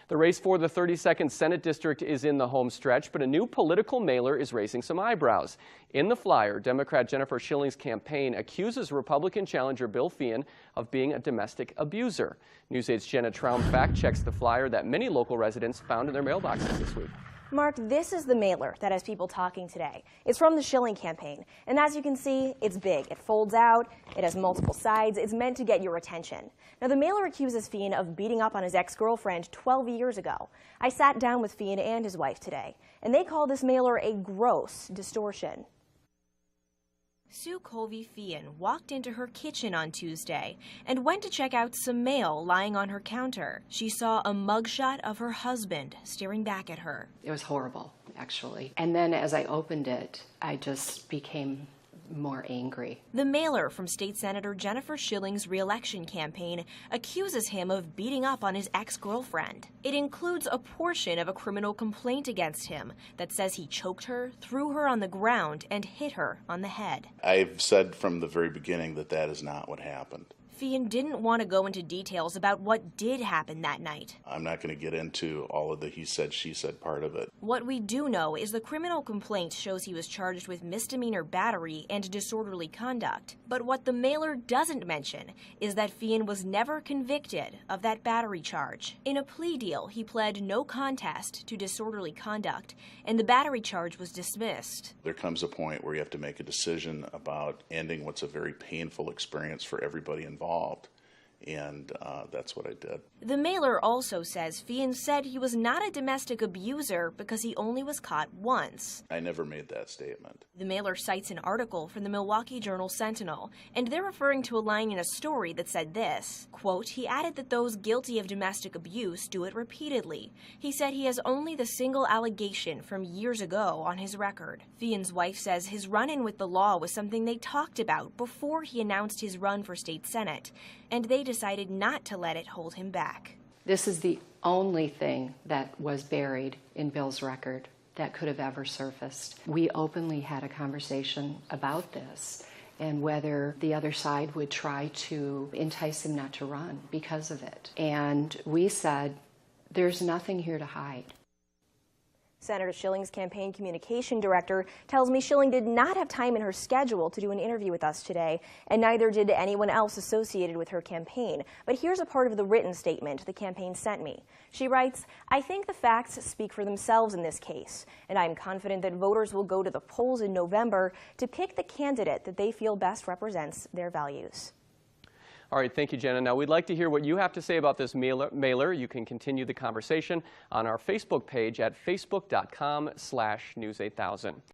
The race for the 32nd Senate District is in the home stretch, but a new political mailer is raising some eyebrows. In the flyer, Democrat Jennifer Shilling's campaign accuses Republican challenger Bill Feehan of being a domestic abuser. News 8's Jenna Traum fact-checks the flyer that many local residents found in their mailboxes this week. Mark, this is the mailer that has people talking today. It's from the Shilling campaign, and as you can see, it's big. It folds out, it has multiple sides, it's meant to get your attention. Now, the mailer accuses Feehan of beating up on his ex-girlfriend 12 years ago. I sat down with Feehan and his wife today, and they call this mailer a gross distortion. Sue Colby Feehan walked into her kitchen on Tuesday and went to check out some mail lying on her counter. She saw a mugshot of her husband staring back at her. It was horrible, actually. And then as I opened it, I just became more angry. The mailer from State Senator Jennifer Shilling's re-election campaign accuses him of beating up on his ex-girlfriend. It includes a portion of a criminal complaint against him that says he choked her, threw her on the ground, and hit her on the head. I've said from the very beginning that that is not what happened. Feehan didn't want to go into details about what did happen that night. I'm not going to get into all of the he said, she said part of it. What we do know is the criminal complaint shows he was charged with misdemeanor battery and disorderly conduct. But what the mailer doesn't mention is that Feehan was never convicted of that battery charge. In a plea deal, he pled no contest to disorderly conduct, and the battery charge was dismissed. There comes a point where you have to make a decision about ending what's a very painful experience for everybody involved. And that's what I did. The mailer also says Feehan said he was not a domestic abuser because he only was caught once. I never made that statement. The mailer cites an article from the Milwaukee Journal-Sentinel, and they're referring to a line in a story that said this, quote, he added that those guilty of domestic abuse do it repeatedly. He said he has only the single allegation from years ago on his record. Feehan's wife says his run-in with the law was something they talked about before he announced his run for state senate, and they decided not to let it hold him back. This is the only thing that was buried in Bill's record that could have ever surfaced. We openly had a conversation about this and whether the other side would try to entice him not to run because of it. And we said, there's nothing here to hide. Senator Shilling's campaign communication director tells me Shilling did not have time in her schedule to do an interview with us today, and neither did anyone else associated with her campaign. But here's a part of the written statement the campaign sent me. She writes, I think the facts speak for themselves in this case, and I'm confident that voters will go to the polls in November to pick the candidate that they feel best represents their values. All right, thank you, Jenna. Now, we'd like to hear what you have to say about this mailer. You can continue the conversation on our Facebook page at facebook.com/news8000.